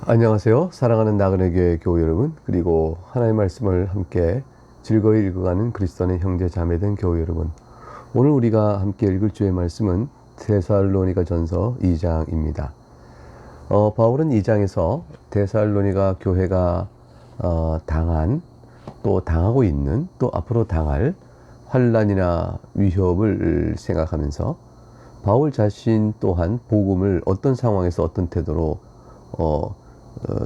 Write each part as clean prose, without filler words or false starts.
안녕하세요. 사랑하는 나그네 교회 교우 여러분, 그리고 하나님의 말씀을 함께 즐거이 읽어가는 그리스도 안의 형제 자매된 교우 여러분, 오늘 우리가 함께 읽을 주의 말씀은 데살로니가 전서 2장입니다. 바울은 2장에서 데살로니가 교회가 당한, 또 당하고 있는, 또 앞으로 당할 환난이나 위협을 생각하면서 바울 자신 또한 복음을 어떤 상황에서 어떤 태도로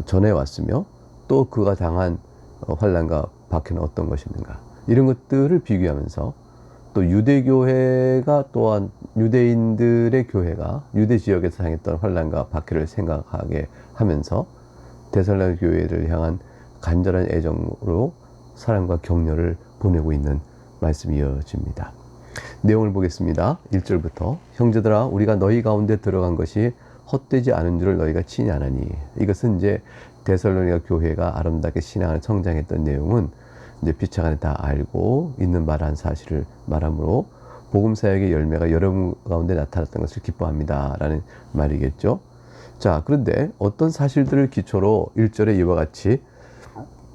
전해왔으며, 또 그가 당한 환난과 박해는 어떤 것이었는가, 이런 것들을 비교하면서, 또 유대교회가 또한 유대인들의 교회가 유대 지역에서 당했던 환난과 박해를 생각하게 하면서 데살로니가 교회를 향한 간절한 애정으로 사랑과 격려를 보내고 있는 말씀이 이어집니다. 내용을 보겠습니다. 1절부터 형제들아, 우리가 너희 가운데 들어간 것이 헛되지 않은 줄을 너희가 친히 아나니. 이것은 이제 데살로니가 교회가 아름답게 신앙을 성장했던 내용은 이제 피차 간에 다 알고 있는 말한 사실을 말하므로 복음 사역의 열매가 여러분 가운데 나타났던 것을 기뻐합니다 라는 말이겠죠. 자, 그런데 어떤 사실들을 기초로 1절에 이와 같이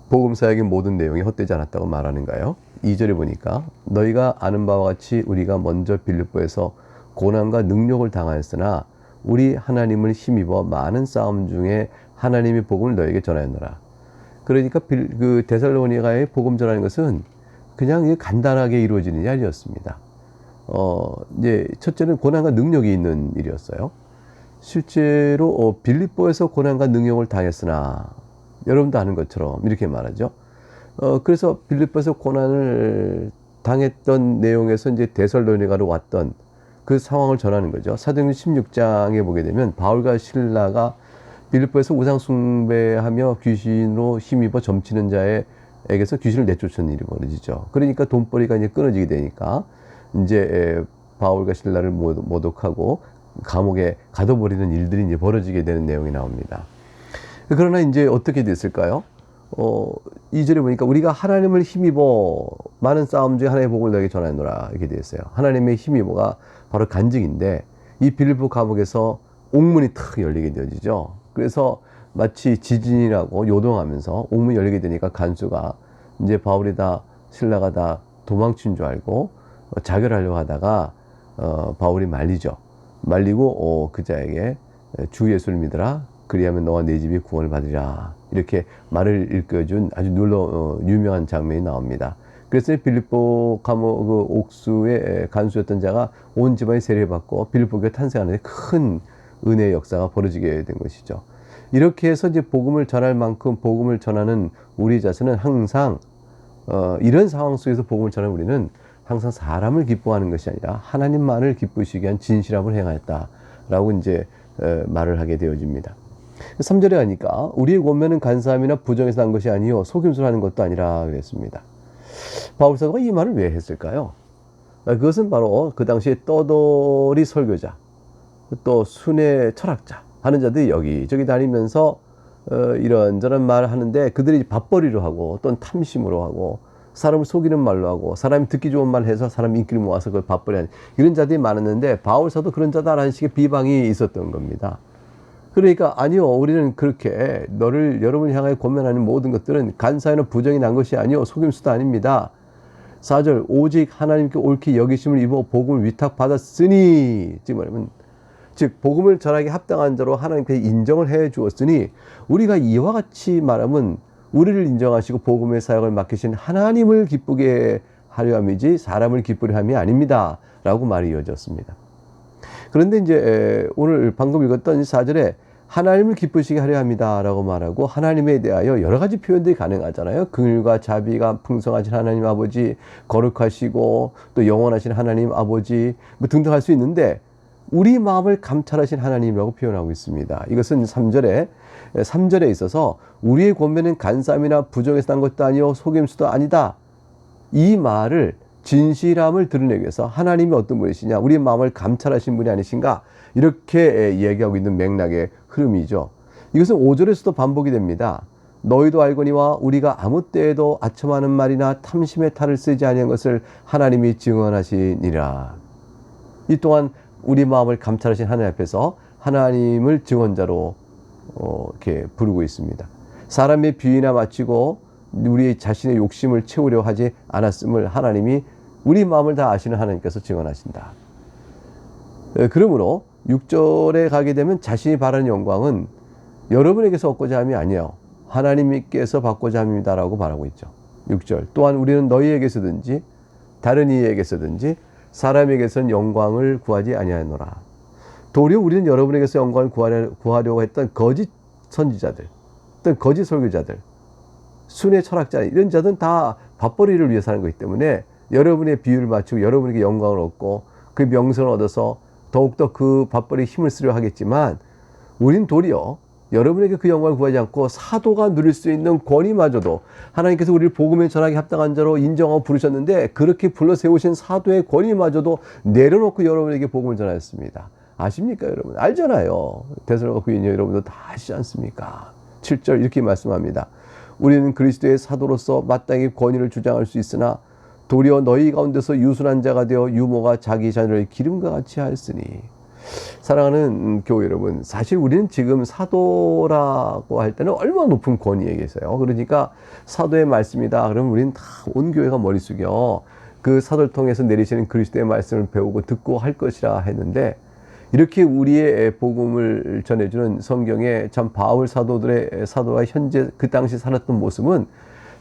복음 사역의 모든 내용이 헛되지 않았다고 말하는가요? 2절에 보니까 너희가 아는 바와 같이 우리가 먼저 빌립보에서 고난과 능욕을 당하였으나 우리 하나님을 힘입어 많은 싸움 중에 하나님의 복음을 너에게 전하였노라. 그러니까 그 데살로니가의 복음 전하는 것은 그냥 간단하게 이루어지는 일이 아니었습니다. 이제 첫째는 고난과 능력이 있는 일이었어요. 실제로 빌립보에서 고난과 능력을 당했으나, 여러분도 아는 것처럼 이렇게 말하죠. 그래서 빌립보에서 고난을 당했던 내용에서 이제 데살로니가로 왔던 그 상황을 전하는 거죠. 사도행전 16장에 보게 되면 바울과 실라가 빌립보에서 우상 숭배하며 귀신으로 힘입어 점치는 자에게서 귀신을 내쫓는 일이 벌어지죠. 그러니까 돈벌이가 이제 끊어지게 되니까 이제 바울과 실라를 모독하고 감옥에 가둬버리는 일들이 이제 벌어지게 되는 내용이 나옵니다. 그러나 이제 어떻게 됐을까요? 2절에 보니까 우리가 하나님을 힘입어 많은 싸움 중에 하나님의 복음을 너에게 전하노라, 이렇게 되어 있어요. 하나님의 힘입어가 바로 간증인데, 이 빌립보 감옥에서 옥문이 탁 열리게 되어지죠. 그래서 마치 지진이라고 요동하면서 옥문이 열리게 되니까 간수가 이제 바울이다 실라가 다 도망친 줄 알고 자결하려고 하다가 바울이 말리죠. 말리고 그 자에게 주 예수를 믿으라, 그리하면 너와 네 집이 구원을 받으리라, 이렇게 말을 일깨워준 아주 유명한 장면이 나옵니다. 그래서 빌립보 감옥 그 옥수의 간수였던 자가 온 집안이 세례받고 빌립보 교회 탄생하는데 큰 은혜의 역사가 벌어지게 된 것이죠. 이렇게 해서 이제 복음을 전할 만큼 복음을 전하는 우리 자신은 항상 이런 상황 속에서 복음을 전하는 우리는 항상 사람을 기뻐하는 것이 아니라 하나님만을 기쁘시게 한 진실함을 행하였다라고 이제 말을 하게 되어집니다. 3절에 하니까 우리의 권면은 간사함이나 부정에서 난 것이 아니요 속임수로 하는 것도 아니라 그랬습니다. 바울 사도가 이 말을 왜 했을까요? 그것은 바로 그 당시에 떠돌이 설교자, 또 순회 철학자 하는 자들이 여기저기 다니면서 이런저런 말을 하는데, 그들이 밥벌이로 하고 또는 탐심으로 하고 사람을 속이는 말로 하고 사람이 듣기 좋은 말을 해서 사람 인기를 모아서 그걸 밥벌이하는 이런 자들이 많았는데, 바울 사도 그런 자다라는 식의 비방이 있었던 겁니다. 그러니까 아니요, 우리는 그렇게 여러분을 향하여 권면하는 모든 것들은 간사에나 부정이 난 것이 아니요 속임수도 아닙니다. 4절 오직 하나님께 옳게 여기심을 입어 복음을 위탁받았으니, 지금 말하면 즉 복음을 전하기 합당한 자로 하나님께 인정을 해 주었으니, 우리가 이와 같이 말하면 우리를 인정하시고 복음의 사역을 맡기신 하나님을 기쁘게 하려 함이지 사람을 기쁘려 함이 아닙니다 라고 말이 이어졌습니다. 그런데 이제 오늘 방금 읽었던 4절에 하나님을 기쁘시게 하려 합니다 라고 말하고, 하나님에 대하여 여러 가지 표현들이 가능하잖아요. 긍휼과 자비가 풍성하신 하나님 아버지, 거룩하시고 또 영원하신 하나님 아버지 뭐 등등 할 수 있는데, 우리 마음을 감찰하신 하나님이라고 표현하고 있습니다. 이것은 3절에 있어서 우리의 권면은 간사함이나 부정에서 난 것도 아니요 속임수도 아니다, 이 말을 진실함을 드러내기 위해서 하나님이 어떤 분이시냐, 우리의 마음을 감찰하신 분이 아니신가, 이렇게 얘기하고 있는 맥락의 흐름이죠. 이것은 5절에서도 반복이 됩니다. 너희도 알거니와 우리가 아무 때에도 아첨하는 말이나 탐심의 탈을 쓰지 아니한 것을 하나님이 증언하시니라. 이 또한 우리 마음을 감찰하신 하나님 앞에서 하나님을 증언자로 이렇게 부르고 있습니다. 사람의 비위나 맞추고 우리 자신의 욕심을 채우려 하지 않았음을 하나님이 우리 마음을 다 아시는 하나님께서 증언하신다. 그러므로 6절에 가게 되면 자신이 바라는 영광은 여러분에게서 얻고자 함이 아니에요. 하나님께서 받고자 함이다라고 말하고 있죠. 6절. 또한 우리는 너희에게서든지 다른 이에게서든지 사람에게서는 영광을 구하지 아니하노라. 도리어 우리는 여러분에게서 영광을 구하려고 했던 거짓 선지자들, 어떤 거짓 설교자들, 순회 철학자 이런 자들은 다 밥벌이를 위해 사는 거기 때문에 여러분의 비유를 맞추고 여러분에게 영광을 얻고 그 명성을 얻어서 더욱더 그 밥벌이에 힘을 쓰려 하겠지만 우린 도리어 여러분에게 그 영광을 구하지 않고 사도가 누릴 수 있는 권위마저도 하나님께서 우리를 복음에 전하기 합당한 자로 인정하고 부르셨는데 그렇게 불러 세우신 사도의 권위마저도 내려놓고 여러분에게 복음을 전하였습니다. 아십니까 여러분? 알잖아요. 데살로니가 교인 여러분도 다 아시지 않습니까? 7절 이렇게 말씀합니다. 우리는 그리스도의 사도로서 마땅히 권위를 주장할 수 있으나 도리어 너희 가운데서 유순한 자가 되어 유모가 자기 자녀를 기름과 같이 하였으니. 사랑하는 교회 여러분, 사실 우리는 지금 사도라고 할 때는 얼마나 높은 권위에 계세요. 그러니까 사도의 말씀이다 그러면 우리는 다 온 교회가 머리 숙여 그 사도를 통해서 내리시는 그리스도의 말씀을 배우고 듣고 할 것이라 했는데, 이렇게 우리의 복음을 전해주는 성경의 참 바울 사도들의 사도가 현재 그 당시 살았던 모습은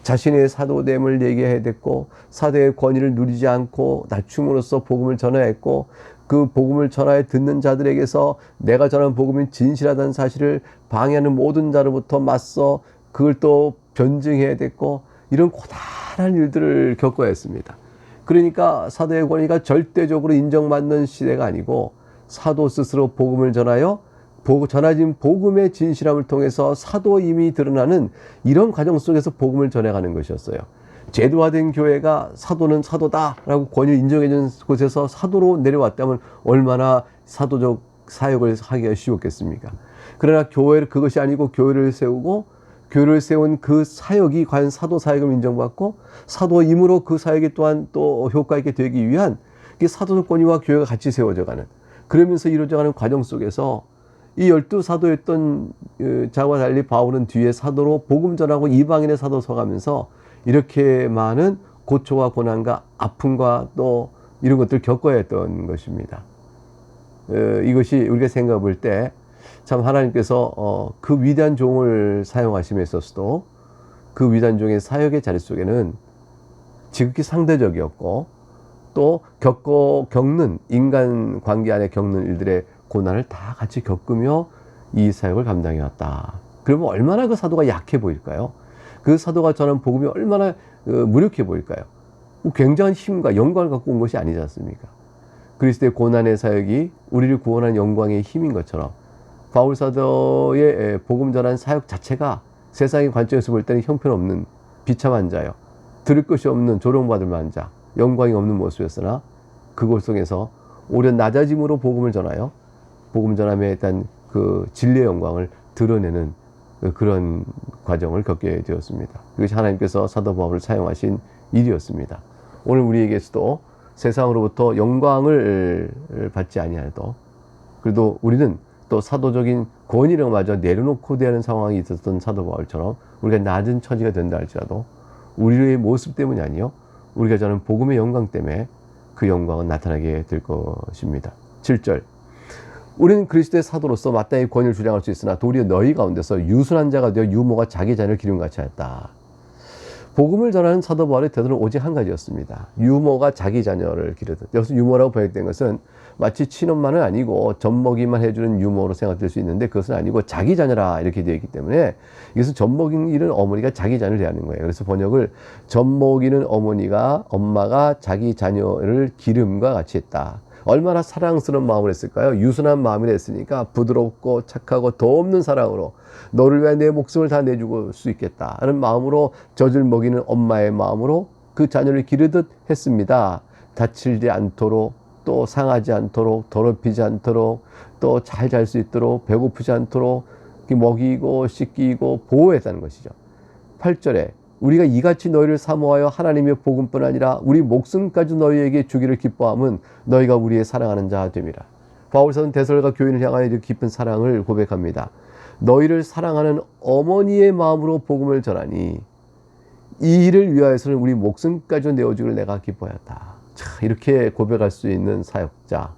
자신의 사도됨을 얘기해야 됐고 사도의 권위를 누리지 않고 낮춤으로써 복음을 전하였고 그 복음을 전하여 듣는 자들에게서 내가 전하는 복음이 진실하다는 사실을 방해하는 모든 자로부터 맞서 그걸 또 변증해야 됐고 이런 고단한 일들을 겪어야 했습니다. 그러니까 사도의 권위가 절대적으로 인정받는 시대가 아니고 사도 스스로 복음을 전하여 전하진 복음의 진실함을 통해서 사도임이 드러나는 이런 과정 속에서 복음을 전해가는 것이었어요. 제도화된 교회가 사도는 사도다라고 권위를 인정해준 곳에서 사도로 내려왔다면 얼마나 사도적 사역을 하기가 쉬웠겠습니까? 그러나 그것이 아니고 교회를 세우고 교회를 세운 그 사역이 과연 사도 사역을 인정받고 사도임으로 그 사역이 또한 또 효과 있게 되기 위한 사도적 권위와 교회가 같이 세워져가는, 그러면서 이루어져가는 과정 속에서 이 12사도였던 자와 달리 바울은 뒤에 사도로 복음 전하고 이방인의 사도 서가면서 이렇게 많은 고초와 고난과 아픔과 또 이런 것들을 겪어야 했던 것입니다. 이것이 우리가 생각해 볼 때 참 하나님께서 그 위대한 종을 사용하심에 있어서도 그 위대한 종의 사역의 자리 속에는 지극히 상대적이었고 또 겪는 인간 관계 안에 겪는 일들의 고난을 다 같이 겪으며 이 사역을 감당해 왔다. 그러면 얼마나 그 사도가 약해 보일까요? 그 사도가 전한 복음이 얼마나 무력해 보일까요? 굉장한 힘과 영광을 갖고 온 것이 아니지 않습니까? 그리스도의 고난의 사역이 우리를 구원한 영광의 힘인 것처럼 바울 사도의 복음 전한 사역 자체가 세상의 관점에서 볼 때는 형편없는 비참한 자요, 들을 것이 없는 조롱받을 만한 자, 영광이 없는 모습이었으나 그곳 속에서 오히려 낮아짐으로 복음을 전하여 복음 전함에 일단 그 진리의 영광을 드러내는 그런 과정을 겪게 되었습니다. 그것이 하나님께서 사도 바울을 사용하신 일이었습니다. 오늘 우리에게서도 세상으로부터 영광을 받지 아니하여도 그래도 우리는 또 사도적인 권위를 마저 내려놓고 대하는 상황이 있었던 사도 바울처럼 우리가 낮은 처지가 된다 할지라도 우리의 모습 때문이 아니요 우리가 전하는 복음의 영광 때문에 그 영광은 나타나게 될 것입니다. 7절. 우리는 그리스도의 사도로서 마땅히 권위를 주장할 수 있으나 도리어 너희 가운데서 유순한 자가 되어 유모가 자기 자녀를 기름같이 하였다. 복음을 전하는 사도 바울의 태도는 오직 한 가지였습니다. 유모가 자기 자녀를 기르듯. 여기서 유모라고 번역된 것은 마치 친엄마는 아니고 젖먹이만 해주는 유모로 생각될 수 있는데 그것은 아니고 자기 자녀라 이렇게 되어 있기 때문에 이것은 젖먹이는 어머니가 자기 자녀를 대하는 거예요. 그래서 번역을 젖먹이는 엄마가 자기 자녀를 기름과 같이 했다. 얼마나 사랑스러운 마음을 했을까요? 유순한 마음을 했으니까 부드럽고 착하고 더 없는 사랑으로 너를 위해 내 목숨을 다 내줄 수 있겠다 하는 마음으로 젖을 먹이는 엄마의 마음으로 그 자녀를 기르듯 했습니다. 다치지 않도록, 또 상하지 않도록, 더럽히지 않도록, 또 잘 잘 수 있도록, 배고프지 않도록 먹이고 씻기고 보호했다는 것이죠. 8절에 우리가 이같이 너희를 사모하여 하나님의 복음뿐 아니라 우리 목숨까지 너희에게 주기를 기뻐함은 너희가 우리의 사랑하는 자 됨이라. 바울 사도는 데살로니가 교인을 향하여 이렇게 깊은 사랑을 고백합니다. 너희를 사랑하는 어머니의 마음으로 복음을 전하니 이 일을 위하여서는 우리 목숨까지 내어주기를 내가 기뻐하였다. 자, 이렇게 고백할 수 있는 사역자.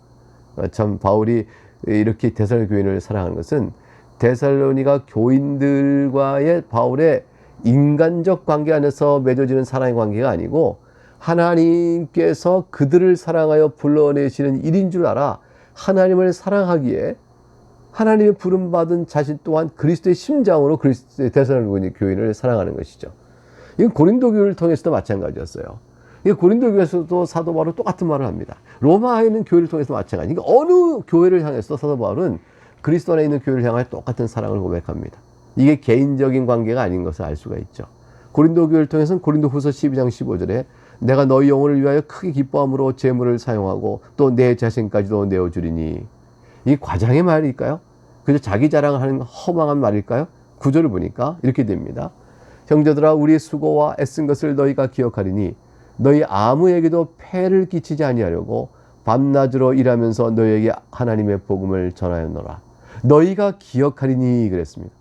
참 바울이 이렇게 데살로니가 교인을 사랑하는 것은 데살로니가 교인들과의 바울의 인간적 관계 안에서 맺어지는 사랑의 관계가 아니고 하나님께서 그들을 사랑하여 불러내시는 일인 줄 알아 하나님을 사랑하기에 하나님의 부름받은 자신 또한 그리스도의 심장으로 그리스도의 데살로니가 교인을 사랑하는 것이죠. 이건 고린도 교회를 통해서도 마찬가지였어요. 고린도 교회에서도 사도 바울은 똑같은 말을 합니다. 로마에 있는 교회를 통해서 마찬가지. 그러니까 어느 교회를 향해서 사도 바울은 그리스도 안에 있는 교회를 향하여 똑같은 사랑을 고백합니다. 이게 개인적인 관계가 아닌 것을 알 수가 있죠. 고린도 교회를 통해서는 고린도 후서 12장 15절에 내가 너희 영혼을 위하여 크게 기뻐함으로 재물을 사용하고 또 내 자신까지도 내어주리니. 이게 과장의 말일까요? 그저 자기 자랑을 하는 허망한 말일까요? 구절을 보니까 이렇게 됩니다. 형제들아 우리의 수고와 애쓴 것을 너희가 기억하리니 너희 아무에게도 폐를 끼치지 아니하려고 밤낮으로 일하면서 너희에게 하나님의 복음을 전하였노라. 너희가 기억하리니 그랬습니다.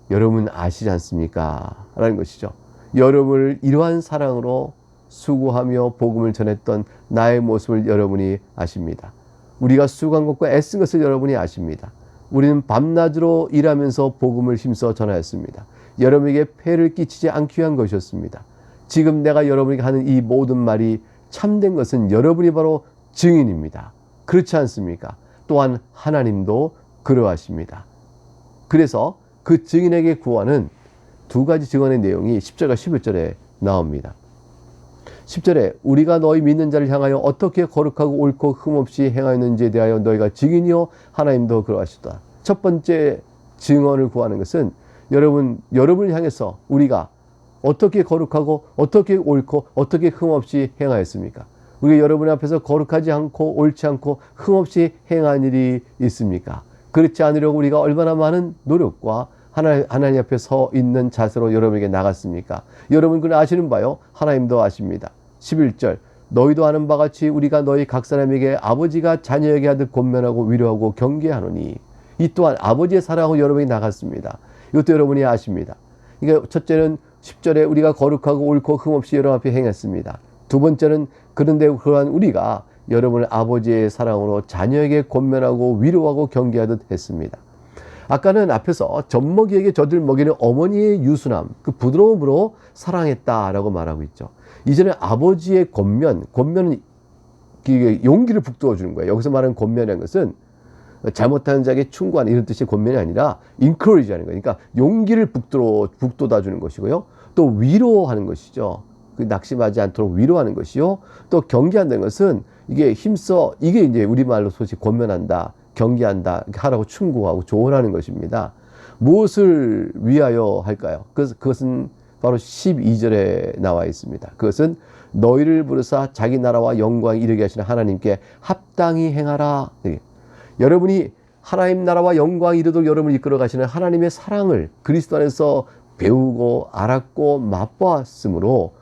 여러분 아시지 않습니까? 라는 것이죠. 여러분을 이러한 사랑으로 수고하며 복음을 전했던 나의 모습을 여러분이 아십니다. 우리가 수고한 것과 애쓴 것을 여러분이 아십니다. 우리는 밤낮으로 일하면서 복음을 힘써 전하였습니다. 여러분에게 폐를 끼치지 않기 위한 것이었습니다. 지금 내가 여러분에게 하는 이 모든 말이 참된 것은 여러분이 바로 증인입니다. 그렇지 않습니까? 또한 하나님도 그러하십니다. 그래서 그 증인에게 구하는 두 가지 증언의 내용이 10절과 11절에 나옵니다. 10절에 우리가 너희 믿는 자를 향하여 어떻게 거룩하고 옳고 흠없이 행하였는지에 대하여 너희가 증인이요 하나님도 그러하시다. 첫 번째 증언을 구하는 것은 여러분을 향해서 우리가 어떻게 거룩하고 어떻게 옳고 어떻게 흠없이 행하였습니까? 우리가 여러분 앞에서 거룩하지 않고 옳지 않고 흠없이 행한 일이 있습니까? 그렇지 않으려고 우리가 얼마나 많은 노력과 하나님 앞에 서 있는 자세로 여러분에게 나갔습니까? 여러분 그는 아시는 바요. 하나님도 아십니다. 11절 너희도 아는 바같이 우리가 너희 각 사람에게 아버지가 자녀에게 하듯 권면하고 위로하고 경계하노니. 이 또한 아버지의 사랑으로 여러분이 나갔습니다. 이것도 여러분이 아십니다. 그러니까 첫째는 10절에 우리가 거룩하고 옳고 흠없이 여러분 앞에 행했습니다. 두 번째는 그런데 그러한 우리가 여러분을 아버지의 사랑으로 자녀에게 권면하고 위로하고 경계하듯 했습니다. 아까는 앞에서 젖먹이에게 젖을 먹이는 어머니의 유순함, 그 부드러움으로 사랑했다라고 말하고 있죠. 이제는 아버지의 권면은 용기를 북돋워 주는 거예요. 여기서 말하는 권면이라는 것은 잘못하는 자에게 충고하는 이런 뜻의 권면이 아니라 encourage 하는 거예요. 그러니까 용기를 북돋아 주는 것이고요. 또 위로하는 것이죠. 그 낙심하지 않도록 위로하는 것이요. 또 경계한다는 것은 이게 이게 이제 우리말로 솔직히 권면한다, 경계한다, 하라고 충고하고 조언하는 것입니다. 무엇을 위하여 할까요? 그것은 바로 12절에 나와 있습니다. 그것은 너희를 부르사 자기 나라와 영광 이르게 하시는 하나님께 합당히 행하라. 여러분이 하나님 나라와 영광 이르도록 여러분을 이끌어 가시는 하나님의 사랑을 그리스도 안에서 배우고 알았고 맛보았으므로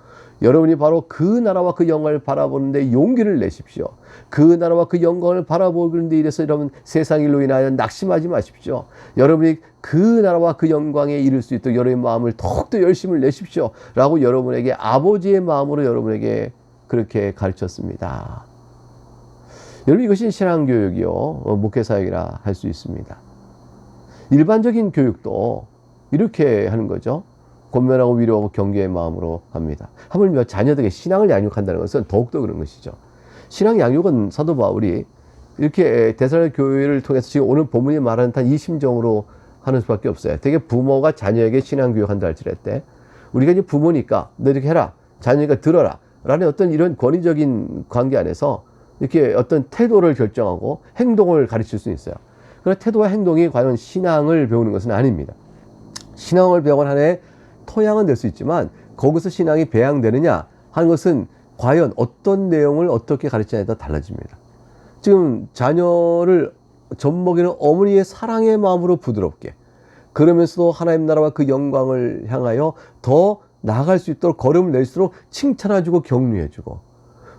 여러분이 바로 그 나라와 그 영광을 바라보는데 용기를 내십시오. 그 나라와 그 영광을 바라보는데 이래서 여러분 세상 일로 인하여 낙심하지 마십시오. 여러분이 그 나라와 그 영광에 이를 수 있도록 여러분의 마음을 더욱더 열심을 내십시오. 라고 여러분에게 아버지의 마음으로 여러분에게 그렇게 가르쳤습니다. 여러분 이것이 신앙교육이요. 목회사역이라 할 수 있습니다. 일반적인 교육도 이렇게 하는 거죠. 권면하고 위로하고 경계의 마음으로 합니다. 하물며 자녀들에게 신앙을 양육한다는 것은 더욱더 그런 것이죠. 신앙 양육은 사도 바울이 이렇게 데살로니가 교회를 통해서 지금 오늘 본문이 말하는 듯한 이 심정으로 하는 수밖에 없어요. 되게 부모가 자녀에게 신앙 교육한다 할지랄 때 우리가 이제 부모니까 너 이렇게 해라, 자녀니까 들어라 라는 어떤 이런 권위적인 관계 안에서 이렇게 어떤 태도를 결정하고 행동을 가르칠 수 있어요. 그러나 태도와 행동이 과연 신앙을 배우는 것은 아닙니다. 신앙을 배우는 한해 토양은 될 수 있지만 거기서 신앙이 배양되느냐 하는 것은 과연 어떤 내용을 어떻게 가르치냐에 따라 달라집니다. 지금 자녀를 젖먹이는 어머니의 사랑의 마음으로 부드럽게, 그러면서도 하나님 나라와 그 영광을 향하여 더 나아갈 수 있도록 걸음을 낼수록 칭찬해주고 격려해주고,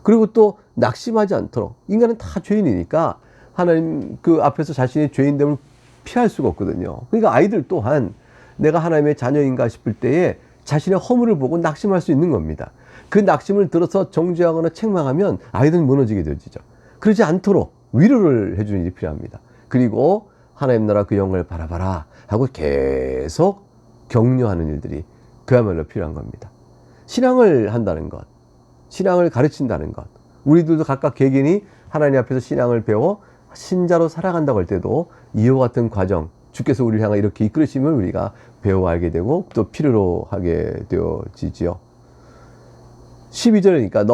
그리고 또 낙심하지 않도록, 인간은 다 죄인이니까 하나님 그 앞에서 자신의 죄인됨을 피할 수가 없거든요. 그러니까 아이들 또한 내가 하나님의 자녀인가 싶을 때에 자신의 허물을 보고 낙심할 수 있는 겁니다. 그 낙심을 들어서 정죄하거나 책망하면 아이들은 무너지게 되어지죠. 그러지 않도록 위로를 해주는 일이 필요합니다. 그리고 하나님 나라 그 영광을 바라봐라 하고 계속 격려하는 일들이 그야말로 필요한 겁니다. 신앙을 한다는 것, 신앙을 가르친다는 것, 우리들도 각각 개개인이 하나님 앞에서 신앙을 배워 신자로 살아간다고 할 때도 이와 같은 과정, 주께서 우리를 향해 이렇게 이끌으심을 우리가 배워 알게 되고 또 필요로 하게 되어지지요. 12절이니까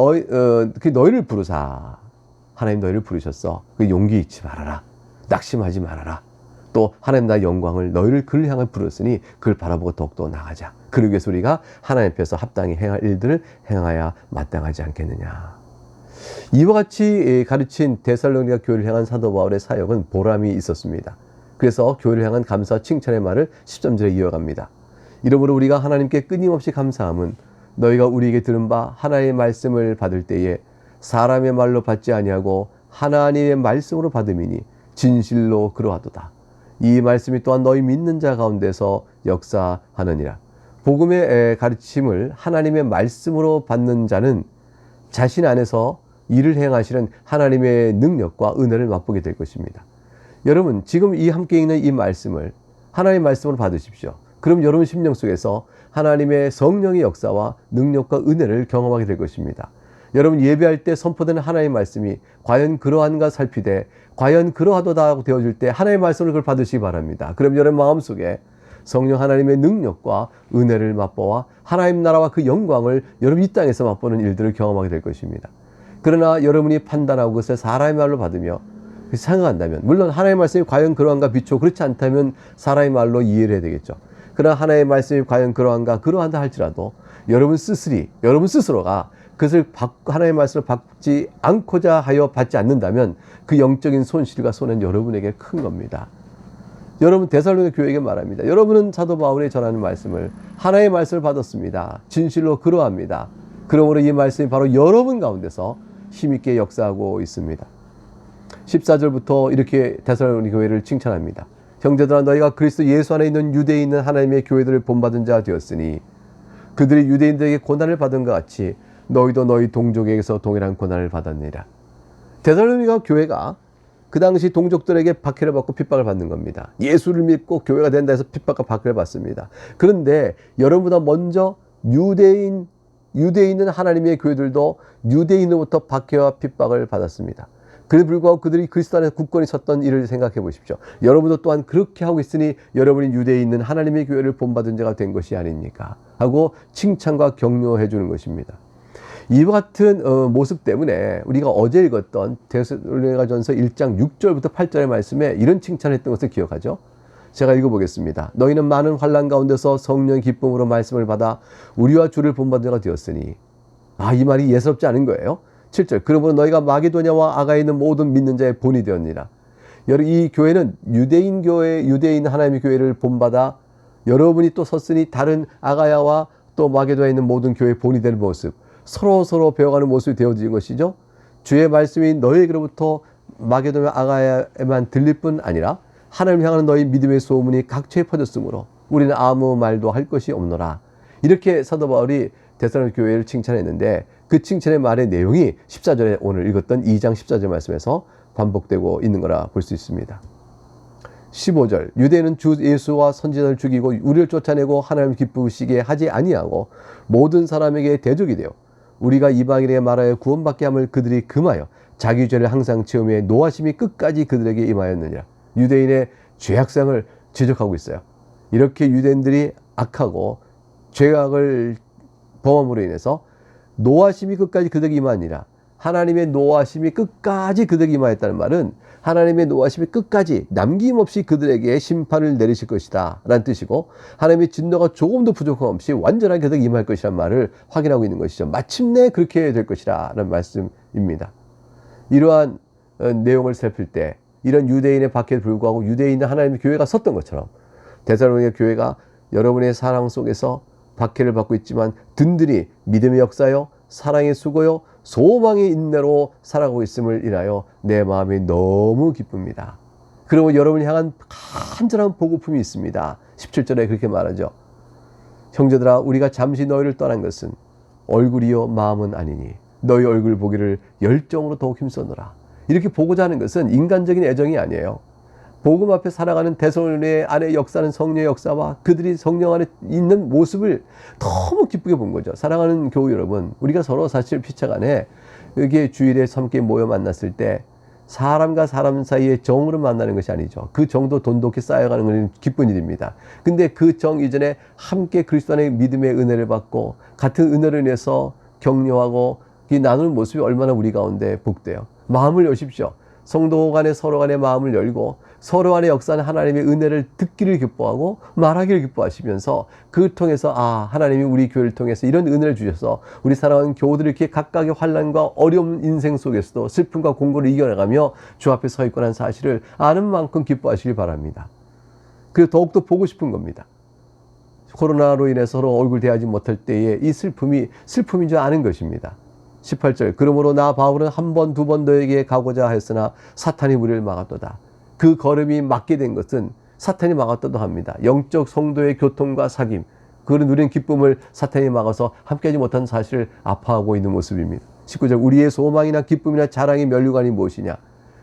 너희를 부르사. 하나님 너희를 부르셨어. 그 용기 잊지 말아라. 낙심하지 말아라. 또 하나님 나의 영광을 너희를 그를 향해 부르셨으니 그를 바라보고 더욱더 나가자. 그러기 위해서 우리가 하나님 앞에서 합당히 행할 일들을 행하야 마땅하지 않겠느냐. 이와 같이 가르친 데살로니가 교회를 향한 사도 바울의 사역은 보람이 있었습니다. 그래서 교회를 향한 감사 칭찬의 말을 13절에 이어갑니다. 이러므로 우리가 하나님께 끊임없이 감사함은 너희가 우리에게 들은 바 하나님의 말씀을 받을 때에 사람의 말로 받지 아니하고 하나님의 말씀으로 받음이니 진실로 그러하도다. 이 말씀이 또한 너희 믿는 자 가운데서 역사하느니라. 복음의 가르침을 하나님의 말씀으로 받는 자는 자신 안에서 일을 행하시는 하나님의 능력과 은혜를 맛보게 될 것입니다. 여러분 지금 이 함께 있는 이 말씀을 하나님의 말씀으로 받으십시오. 그럼 여러분 심령 속에서 하나님의 성령의 역사와 능력과 은혜를 경험하게 될 것입니다. 여러분 예배할 때 선포되는 하나님의 말씀이 과연 그러한가 살피되 과연 그러하도다 하고 되어질 때 하나님의 말씀을 그걸 받으시기 바랍니다. 그럼 여러분 마음속에 성령 하나님의 능력과 은혜를 맛보아 하나님 나라와 그 영광을 여러분 이 땅에서 맛보는 일들을 경험하게 될 것입니다. 그러나 여러분이 판단하고 그것을 사람의 말로 받으며 생각한다면 물론 하나님의 말씀이 과연 그러한가 비추어 그렇지 않다면 사람의 말로 이해를 해야 되겠죠. 그러나 하나님의 말씀이 과연 그러한가 그러한다 할지라도 여러분 스스로가 그것을 하나님의 말씀을 받지 않고자 하여 받지 않는다면 그 영적인 손실과 손해는 여러분에게 큰 겁니다. 여러분 데살로니가 교회에게 말합니다. 여러분은 사도 바울이 전하는 말씀을 하나님의 말씀을 받았습니다. 진실로 그러합니다. 그러므로 이 말씀이 바로 여러분 가운데서 힘있게 역사하고 있습니다. 14절부터 이렇게 데살로니가 교회를 칭찬합니다. 형제들아 너희가 그리스도 예수 안에 있는 유대에 있는 하나님의 교회들을 본받은 자 되었으니 그들이 유대인들에게 고난을 받은 것 같이 너희도 너희 동족에게서 동일한 고난을 받았느니라. 데살로니가 교회가 그 당시 동족들에게 박해를 받고 핍박을 받는 겁니다. 예수를 믿고 교회가 된다 해서 핍박과 박해를 받습니다. 그런데 여러분보다 먼저 유대에 있는 하나님의 교회들도 유대인으로부터 박해와 핍박을 받았습니다. 그에 불구하고 그들이 그리스도 안에서 굳건히 섰던 일을 생각해 보십시오. 여러분도 또한 그렇게 하고 있으니 여러분이 유대에 있는 하나님의 교회를 본받은 자가 된 것이 아닙니까? 하고 칭찬과 격려해 주는 것입니다. 이와 같은 모습 때문에 우리가 어제 읽었던 데살로니가전서 1장 6절부터 8절의 말씀에 이런 칭찬을 했던 것을 기억하죠. 제가 읽어보겠습니다. 너희는 많은 환난 가운데서 성령의 기쁨으로 말씀을 받아 우리와 주를 본받은 자가 되었으니 이 말이 예사롭지 않은 거예요. 7절 그러므로 너희가 마게도냐와 아가에 있는 모든 믿는 자의 본이 되었느니라. 이 교회는 유대인 하나님의 교회를 본받아 여러분이 또 섰으니 다른 아가야와 또 마게도냐에 있는 모든 교회의 본이 되는 모습 서로 배워가는 모습이 되어진 것이죠. 주의 말씀이 너희에게로부터 마게도냐 아가야에만 들릴 뿐 아니라 하나님을 향하는 너희 믿음의 소문이 각처에 퍼졌으므로 우리는 아무 말도 할 것이 없노라. 이렇게 사도 바울이 데살로니가 교회를 칭찬했는데 그 칭찬의 말의 내용이 14절에 오늘 읽었던 2장 14절 말씀에서 반복되고 있는 거라 볼 수 있습니다. 15절 유대인은 주 예수와 선지자를 죽이고 우리를 쫓아내고 하나님을 기쁘시게 하지 아니하고 모든 사람에게 대적이 되어 우리가 이방인에게 말하여 구원받게 함을 그들이 금하여 자기 죄를 항상 체험해 노하심이 끝까지 그들에게 임하였느니라. 유대인의 죄악성을 지적하고 있어요. 이렇게 유대인들이 악하고 죄악을 범함으로 인해서 노하심이 끝까지 그들에게 임하니라. 하나님의 노하심이 끝까지 그들에게 임하였다는 말은 하나님의 노하심이 끝까지 남김없이 그들에게 심판을 내리실 것이다 라는 뜻이고 하나님의 진노가 조금도 부족함 없이 완전하게 그들에게 임할 것이라는 말을 확인하고 있는 것이죠. 마침내 그렇게 될 것이라 라는 말씀입니다. 이러한 내용을 살필 때 이런 유대인의 박해에 불구하고 유대에 있는 하나님의 교회가 섰던 것처럼 데살로니가 교회가 여러분의 사랑 속에서 박해를 받고 있지만 든든히 믿음의 역사요 사랑의 수고요 소망의 인내로 살아가고 있음을 인하여 내 마음이 너무 기쁩니다. 그러면 여러분을 향한 간절한 보고품이 있습니다. 17절에 그렇게 말하죠. 형제들아 우리가 잠시 너희를 떠난 것은 얼굴이요 마음은 아니니 너희 얼굴 보기를 열정으로 더욱 힘써노라. 이렇게 보고자 하는 것은 인간적인 애정이 아니에요. 복음 앞에 살아가는 대성령 안에 역사하는 성령의 역사와 그들이 성령 안에 있는 모습을 너무 기쁘게 본 거죠. 사랑하는 교우 여러분, 우리가 서로 사실 피차간에 이게 주일에 함께 모여 만났을 때 사람과 사람 사이의 정으로 만나는 것이 아니죠. 그 정도 돈독히 쌓여가는 것은 기쁜 일입니다. 근데 그 정 이전에 함께 그리스도 안의 믿음의 은혜를 받고 같은 은혜를 인해서 격려하고 나누는 모습이 얼마나 우리 가운데 복돼요. 마음을 여십시오. 성도 간에 서로 간에 마음을 열고 서로 간에 역사하는 하나님의 은혜를 듣기를 기뻐하고 말하기를 기뻐하시면서 그 통해서 하나님이 우리 교회를 통해서 이런 은혜를 주셔서 우리 사랑하는 교우들이 이렇게 각각의 환난과 어려운 인생 속에서도 슬픔과 공고를 이겨나가며 주 앞에 서 있고 난 사실을 아는 만큼 기뻐하시길 바랍니다. 그리고 더욱더 보고 싶은 겁니다. 코로나로 인해서 서로 얼굴 대하지 못할 때에 이 슬픔인 줄 아는 것입니다. 18절 그러므로 나 바울은 한 번 두 번 너에게 가고자 하였으나 사탄이 우리를 막았도다. 그 걸음이 막게 된 것은 사탄이 막았다도 합니다. 영적 성도의 교통과 사귐, 그를 누린 기쁨을 사탄이 막아서 함께하지 못한 사실을 아파하고 있는 모습입니다. 19절 우리의 소망이나 기쁨이나 자랑의 면류관이 무엇이냐?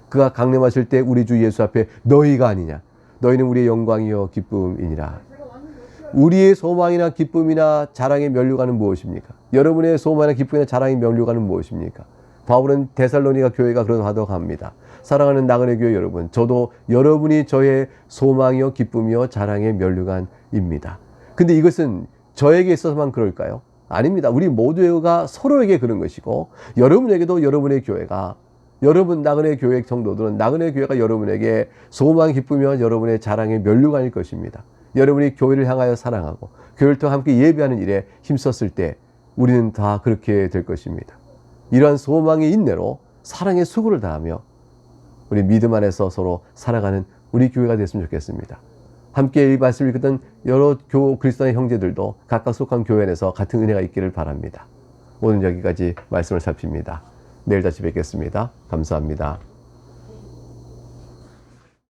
그가 강림하실 때 우리 주 예수 앞에 너희가 아니냐? 너희는 우리의 영광이요 기쁨이니라. 우리의 소망이나 기쁨이나 자랑의 면류관은 무엇입니까? 여러분의 소망이나 기쁨이나 자랑의 면류관은 무엇입니까? 바울은 데살로니가 교회가 그러하다고 합니다. 사랑하는 나그네 교회 여러분, 저도 여러분이 저의 소망이요 기쁨이요 자랑의 면류관입니다. 근데 이것은 저에게 있어서만 그럴까요? 아닙니다. 우리 모두가 서로에게 그런 것이고 여러분에게도 여러분의 교회가 여러분 나그네 교회 성도들은 나그네 교회가 여러분에게 소망 기쁨이요 여러분의 자랑의 면류관일 것입니다. 여러분이 교회를 향하여 사랑하고 교회를 통해 함께 예배하는 일에 힘썼을 때 우리는 다 그렇게 될 것입니다. 이러한 소망의 인내로 사랑의 수고를 다하며 우리 믿음 안에서 서로 살아가는 우리 교회가 됐으면 좋겠습니다. 함께 이 말씀을 읽었던 여러 그리스도의 형제들도 각각 속한 교회 안에서 같은 은혜가 있기를 바랍니다. 오늘 여기까지 말씀을 살핍니다. 내일 다시 뵙겠습니다. 감사합니다.